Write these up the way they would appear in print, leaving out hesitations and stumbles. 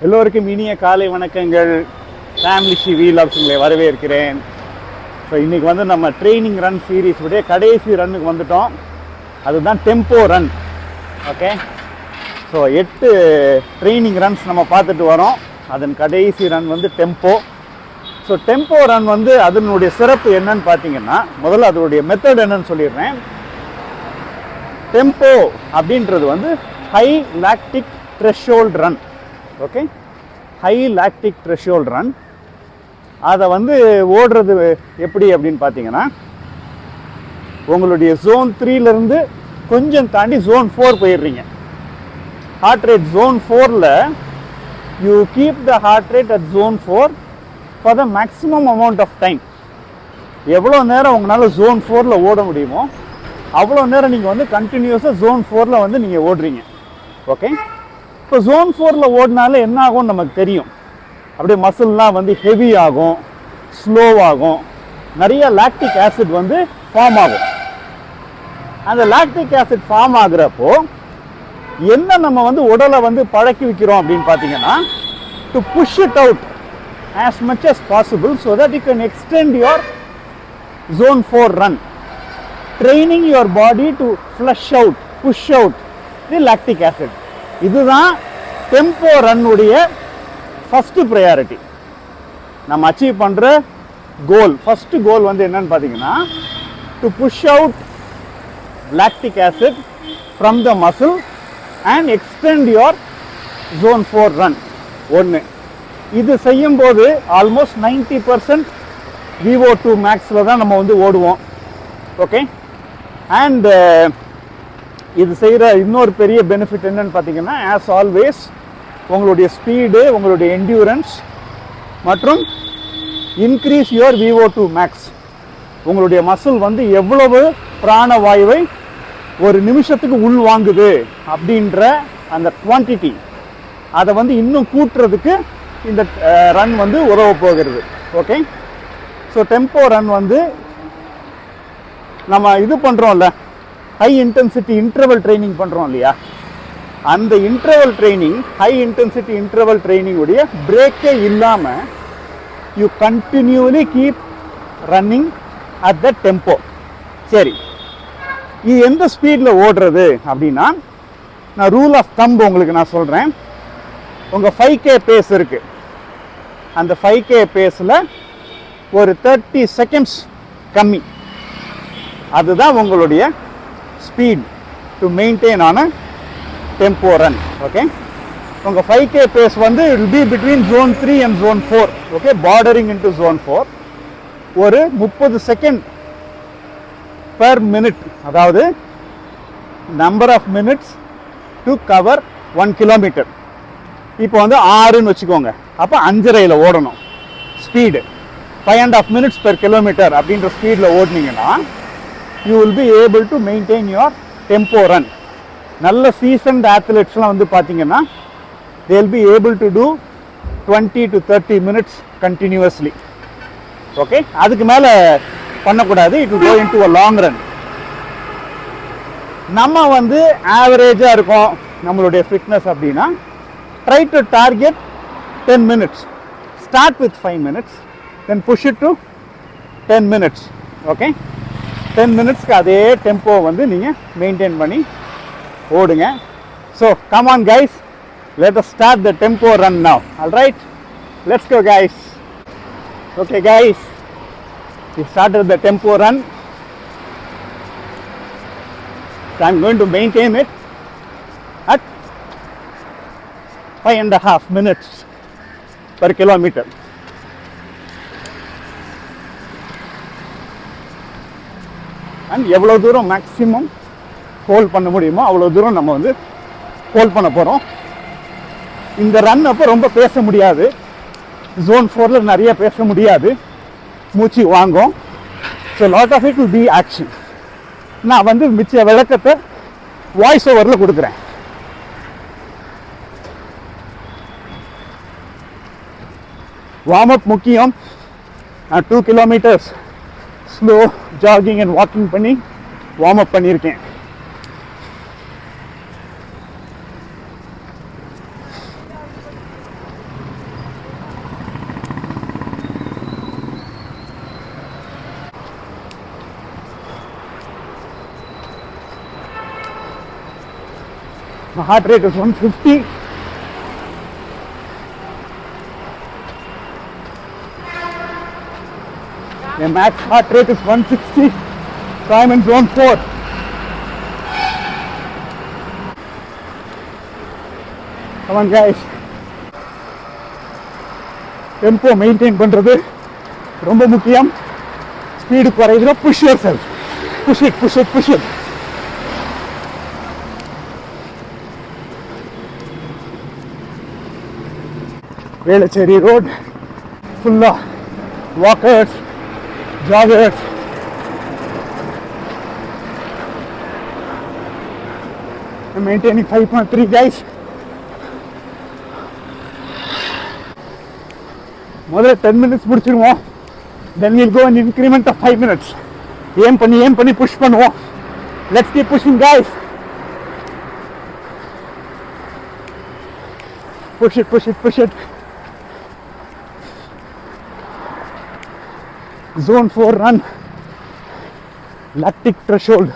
எல்லோருக்கும் இனிய காலை வணக்கங்கள். ஃபேமிலி ஷி வீலாக்ஸ் உங்களை வரவேற்கிறேன். ஸோ இன்றைக்கி வந்து நம்ம ட்ரெயினிங் ரன் சீரீஸ் உடைய கடைசி ரன்னுக்கு வந்துட்டோம். அதுதான் tempo run. Okay, so 8 training runs நம்ம பார்த்துட்டு வரோம். அதன் கடைசி ரன் வந்து டெம்போ. ஸோ டெம்போ ரன் வந்து அதனுடைய சிறப்பு என்னன்னு பார்த்தீங்கன்னா, முதல்ல அதனுடைய மெத்தட் என்னன்னு சொல்லிடுறேன். டெம்போ அப்படின்றது வந்து high lactic threshold run. Okay, high lactic threshold run. அதை வந்து ஓடுறது எப்படி அப்படின்னு பார்த்தீங்கன்னா, உங்களுடைய ஜோன் 3லேருந்து கொஞ்சம் தாண்டி ஜோன் 4 போயிடுறீங்க. ஹார்ட் ரேட் ஜோன் 4ல் you keep the heart rate at zone 4 for the maximum amount of time. எவ்வளோ நேரம் உங்களால் ஜோன் 4ல் ஓட முடியுமோ அவ்வளோ நேரம் நீங்கள் வந்து கண்டினியூஸாக ஜோன் 4ல் வந்து நீங்கள் ஓடுறீங்க. ஓகே, இப்போ ஜோன் 4ல் ஓடினாலே என்ன ஆகும்னு நமக்கு தெரியும். அப்படியே மசில்லாம் வந்து ஹெவி ஆகும், ஸ்லோவாகும், நிறைய லாக்டிக் ஆசிட் வந்து ஃபார்ம் ஆகும். அந்த லாக்டிக் ஆசிட் ஃபார்ம் ஆகுறப்போ என்ன நம்ம வந்து உடலை வந்து பழக்கி வைக்கிறோம் அப்படின்னு பார்த்தீங்கன்னா, to push it out as much as possible so that you can extend your zone 4 run, training your body to flush out, push out the lactic acid. இதுதான் டெம்போ ரன் உடைய ஃபர்ஸ்ட் ப்ரையாரிட்டி. நம்ம achieve பண்ணுற goal, first goal வந்து என்னன்னு பார்த்தீங்கன்னா, to push out lactic acid from the muscle and extend your zone 4 run. ஒன்று, இது செய்யும்போது ஆல்மோஸ்ட் 90% VO2 மேக்ஸில் தான் நம்ம வந்து ஓடுவோம். ஓகே, அண்ட் இது செய்கிற இன்னொரு பெரிய பெனிஃபிட் என்னன்னு பார்த்தீங்கன்னா, ஆஸ் ஆல்வேஸ் உங்களுடைய ஸ்பீடு, உங்களுடைய என்டியூரன்ஸ் மற்றும் இன்க்ரீஸ் யுவர் VO2 மேக்ஸ். உங்களுடைய மசில் வந்து எவ்வளவு பிராணவாயுவை ஒரு நிமிஷத்துக்கு உள் வாங்குது அப்படின்ற அந்த குவான்டிட்டி, அதை வந்து இன்னும் கூட்டுறதுக்கு இந்த ரன் வந்து உதவ போகிறது. ஓகே, ஸோ டெம்போ ரன் வந்து நம்ம இது பண்ணுறோம்ல, ஹை இன்டென்சிட்டி இன்டர்வல் ட்ரைனிங் பண்ணுறோம் இல்லையா, அந்த interval training, high intensity interval training உடைய பிரேக்கே இல்லாமல் you continuously keep running at the tempo. சரி, இது எந்த ஸ்பீடில் ஓடுறது அப்படின்னா, நான் ரூல் ஆஃப் தம்ப் உங்களுக்கு நான் சொல்கிறேன். உங்கள் 5K பேஸ் இருக்குது, அந்த 5K பேஸில் ஒரு 30 செகண்ட்ஸ் கம்மி, அதுதான் உங்களுடைய ஸ்பீட் டு மெயின்டைன் ஆன டெம்போ ரன். ஓகே, உங்கள் 5K பேஸ் வந்து it will be between zone 3 and zone 4. Okay, bordering into zone 4. ஒரு 30 செகண்ட் per minute, அதாவது number of minutes to cover 1 kilometre. இப்போ வந்து 6ன்னு வச்சுக்கோங்க, அப்போ 5.5ல் ஓடணும். ஸ்பீடு 5.5 minutes per kilometer அப்படின்ற ஸ்பீடில் ஓடினீங்கன்னா you will be able to maintain your tempo run. நல்ல சீசன்ட் ஆத்லெட்ஸ்லாம் வந்து பார்த்தீங்கன்னா they will be able to do 20 to 30 minutes continuously. Okay, அதுக்கு மேலே பண்ணக்கூடாது, it will go into a long run. நம்ம வந்து ஆவரேஜாக இருக்கும் நம்மளுடைய ஃபிட்னஸ் அப்படின்னா, try to target 10 minutes. Start with 5 minutes, then push it to 10 minutes. Okay, 10 minutes அதே டெம்போ வந்து நீங்கள் மெயின்டைன் பண்ணி ஓடுங்க. So come on guys, let us start the tempo run now. All right, let's go guys. Okay guys, we started the tempo run. So I'm going to maintain it at 5.5 minutes per kilometer. And எவ்வளோ தூரம் maximum hold பண்ண முடியுமோ அவ்வளோ தூரம் நம்ம வந்து hold பண்ண போகிறோம். இந்த ரன் அப்போ ரொம்ப பேச முடியாது, ஜோன் 4ல் நிறைய பேச முடியாது, மூச்சு வாங்கும். So lot of it will be action. நான் வந்து மிச்ச விளக்கத்தை வாய்ஸ் ஓவரில் கொடுக்குறேன். வார்ம் அப் முக்கியம். நான் 2 kilometres slow jogging and walking பண்ணி வார்ம் அப் பண்ணியிருக்கேன். My heart rate is 150. The max heart rate is 160. So I'm in zone 4. Come on guys. Tempo maintain பண்றது ரொம்ப முக்கியம். Speed குறையுதுனா push yourself. Push it, push it, push it. Velacheri road full of walkers, joggers. I'm maintaining 5.3 guys. முதல்ல 10 minutes முடிச்சிடுவோம். Then we'll go an increment of 5 minutes. ஏம் பண்ணி push பண்ணுவோம். Let's keep pushing guys. Push it, push it, push it. Zone 4 run. Lactic threshold.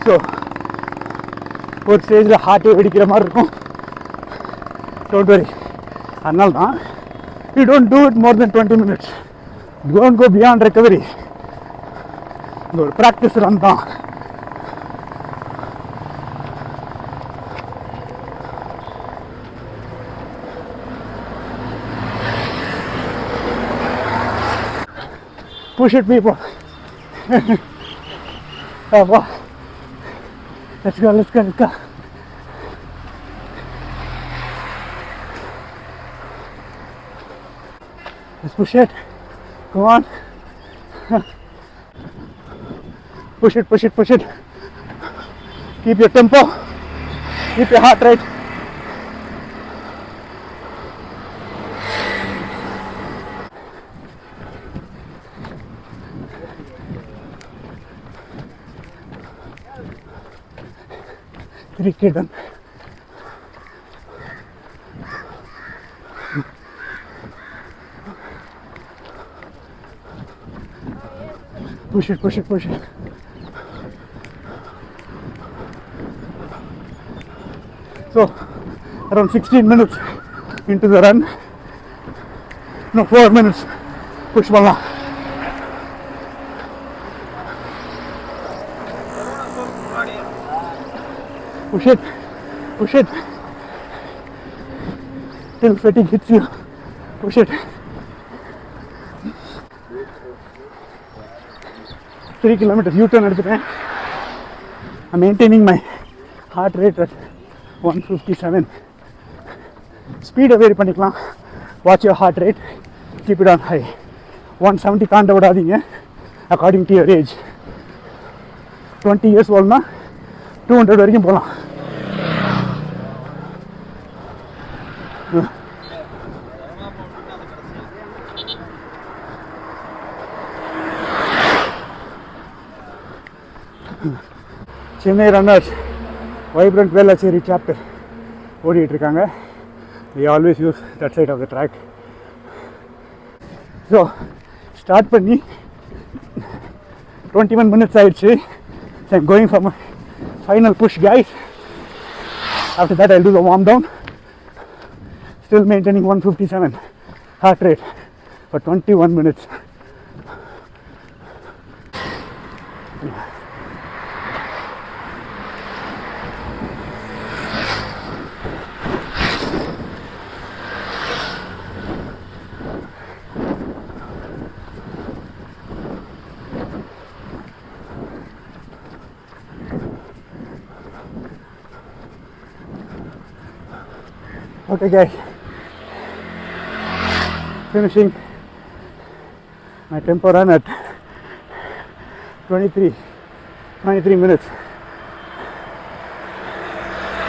So ஒரு ஸ்டேஜில் ஹார்ட்டே வெடிக்கிற மாதிரி இருக்கும். Don't worry. அதனால தான் you don't do it more than 20 minutes. Don't go beyond recovery. இது ஒரு ப்ராக்டிஸ் ரன் தான். Push it people. Oh, wow. Let's go, let's go, let's go. Let's push it. Come on. Push it, push it, push it. Keep your tempo. Keep your heart rate. Cricket done. Push it, push it, push it. So, around 16 minutes into the run. No, 4 minutes. Push balla. Push it, push it. Till fatigue hits you. Push it. 3 kilometers U-turn எடுத்துட்டேன். I'm maintaining my heart rate at 157. Speed vary பண்ணிக்கலாம். Watch your heart rate. Keep it on high. 170 தாண்ட விடாதீங்க. According to your age. 20 years oldனா 200 வரைக்கும் போகலாம். Chennai runners vibrant Velachery chapter ஓடிட்டு இருக்காங்க. We always use that side of the track. So start பண்ணி 21 minutes ஆயிடுச்சு. So I'm going for my final push guys. After that I'll do the warm down. Still maintaining 157 heart rate for 21 minutes. Okay guys, finishing my tempo run at 23 minutes.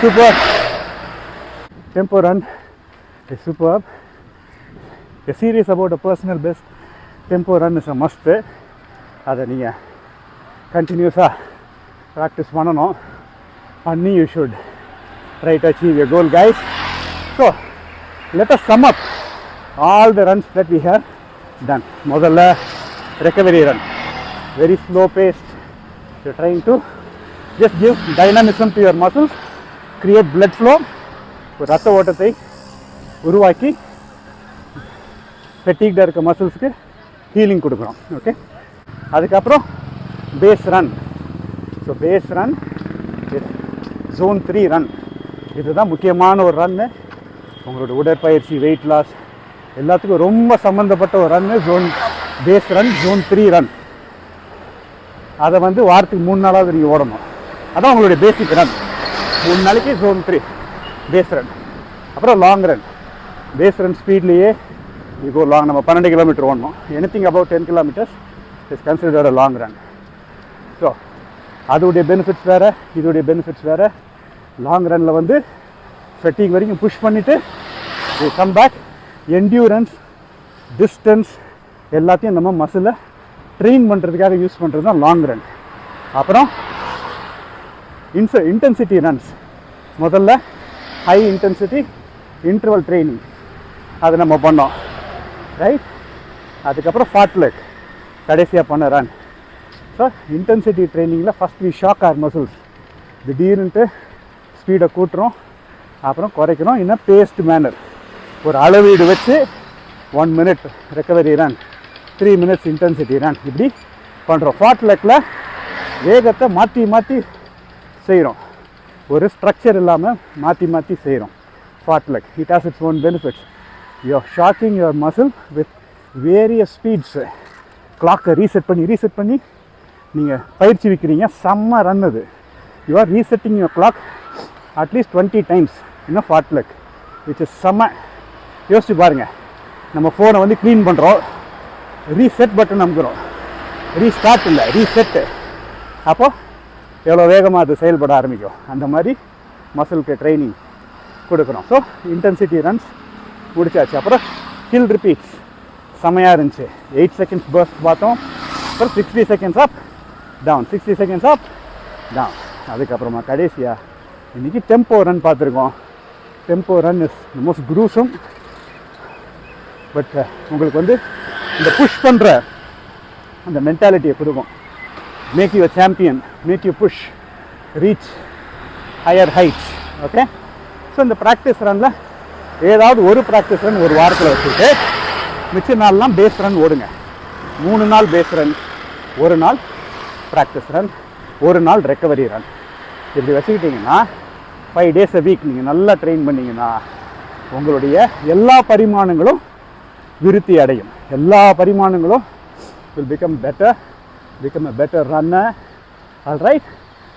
Superb. Tempo run is superb. A series about a personal best tempo run is a must. அதை நீங்கள் கண்டினியூஸாக practice பண்ணணும். பண்ணி you should try to achieve your goal guys. So let us sum up all the runs that we have done. முதல்ல recovery run. very slow paced. You're trying to just give dynamism to your muscles, create blood flow, ரத்த ஓட்டத்தை உருவாக்கி ஃபெட்டிக்டாக இருக்க மசில்ஸ்க்கு healing கொடுக்குறோம். Okay, அதுக்கப்புறம் base run. So base run, zone 3 run, இதுதான் முக்கியமான ஒரு ரன்னு. உங்களோட உடற்பயிற்சி, வெயிட் லாஸ் எல்லாத்துக்கும் ரொம்ப சம்மந்தப்பட்ட ஒரு ரன்னு பேஸ் ரன், ஜோன் 3 ரன். அதை வாரத்துக்கு 3 நாளாவது நீங்கள் ஓடணும். அதான் உங்களுடைய பேசிக் ரன். 3 நாளைக்கு ஜோன் 3 பேஸ் ரன். அப்புறம் லாங் ரன். பேஸ் ரன் ஸ்பீட்லேயே இப்போ லாங் நம்ம 12 கிலோமீட்டர் ஓடணும். Anything about 10 kilometres is considered a long run. So அதோடைய பெனிஃபிட்ஸ் வேறு, இதோடைய பெனிஃபிட்ஸ் வேறு. லாங் ரனில் ஃபெட்டிக் வரைக்கும் புஷ் பண்ணிவிட்டு கம் பேக். என்டியூரன்ஸ், டிஸ்டன்ஸ் எல்லாத்தையும் நம்ம மசிலை ட்ரெயின் பண்ணுறதுக்காக யூஸ் பண்ணுறது தான் லாங் ரன். அப்புறம் இன்டென்சிட்டி ரன்ஸ். முதல்ல ஹை இன்டென்சிட்டி இன்டர்வல் ட்ரைனிங் அது நம்ம பண்ணோம், ரைட். அதுக்கப்புறம் ஃபார்ட்லெக் கடைசியாக பண்ண ரன். ஸோ இன்டென்சிட்டி ட்ரைனிங்கில் first we shock our muscles. திடீர்னுட்டு ஸ்பீடை கூட்டுறோம், அப்புறம் குறைக்கிறோம். இன்னும் பேஸ்ட் மேனர், ஒரு அளவீடு வச்சு 1 minute recovery run, 3 minutes intensity run, இப்படி பண்ணுறோம். ஃபார்ட்லெக்கில் வேகத்தை மாற்றி மாற்றி செய்கிறோம், ஒரு ஸ்ட்ரக்சர் இல்லாமல் மாற்றி மாற்றி செய்கிறோம். Fartlek it has its own benefits. You are shocking your muscle with various speeds. கிளாக்கை ரீசெட் பண்ணி நீங்கள் பயிற்சி வைக்கிறீங்க. செம்ம ரன் அது. You are resetting your clock at least 20 times இன்னும் ஃபார்ட்லெக், விச் இஸ் செம்ம. யோசிச்சு பாருங்கள், நம்ம ஃபோனை க்ளீன் பண்ணுறோம், ரீசெட் பட்டன் அமுக்குறோம், ரீஸ்டார்ட் இல்லை, ரீசெட்டு. அப்போது எவ்வளோ வேகமாக அது செயல்பட ஆரம்பிக்கும். அந்த மாதிரி மசிலுக்கு ட்ரைனிங் கொடுக்குறோம். ஸோ இன்டென்சிட்டி ரன்ஸ் முடிச்சாச்சு. அப்புறம் ஹில் ரிப்பீட்ஸ் செம்மையாக இருந்துச்சு. 8 seconds பர்ஸ்ட் பார்த்தோம். அப்புறம் 60 seconds up down, 60 seconds up down. அதுக்கப்புறமா கடைசியாக இன்றைக்கி டெம்போ ரன் பார்த்துருக்கோம். Tempo run is the most gruesome. But உங்களுக்கு இந்த புஷ் பண்ணுற அந்த மென்டாலிட்டியை கொடுக்கும். Make you a champion, make you push, reach higher heights. Okay, so இந்த ப்ராக்டிஸ் ரனில் ஏதாவது ஒரு ப்ராக்டிஸ் ரன் ஒரு வாரத்தில் வச்சுட்டு மிச்ச நாள்லாம் பேஸ் ரன் ஓடுங்க. 3 நாள் பேஸ் ரன், 1 நாள் ப்ராக்டிஸ் ரன், 1 நாள் ரெக்கவரி ரன். இப்படி வச்சுக்கிட்டிங்கன்னா 5 days a week நீங்கள் நல்லா ட்ரெயின் பண்ணிங்கன்னா உங்களுடைய எல்லா பரிமாணங்களும் விருத்தி அடையும். எல்லா பரிமாணங்களும் will become a better runner. All right,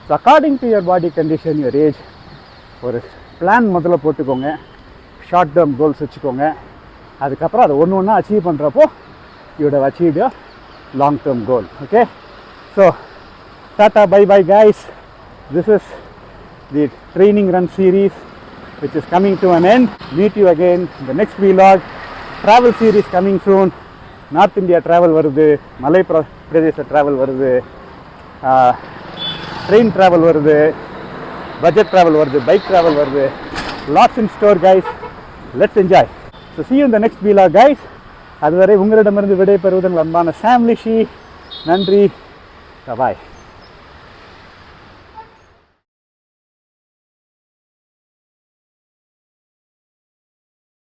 so according to your body condition, your age, ஒரு பிளான் முதல்ல போட்டுக்கோங்க. ஷார்ட் டேர்ம் கோல்ஸ் வச்சுக்கோங்க. அதுக்கப்புறம் அதை ஒன்று அச்சீவ் பண்ணுறப்போ you would have achieved your long term goal. Okay, so tata, bye bye guys. This is the training run series which is coming to an end. Meet you again in the next vlog. Travel series coming soon. North India travel வருது, மலை பிரதேச travel வருது, train travel வருது, budget travel வருது, bike travel வருது. Lots in store guys. Let's enjoy. So see you in the next vlog guys. அதுவரை உங்களிடமிருந்து விடைபெறுவதன் அன்பான சாம் லிஷி. நன்றி. பாய்.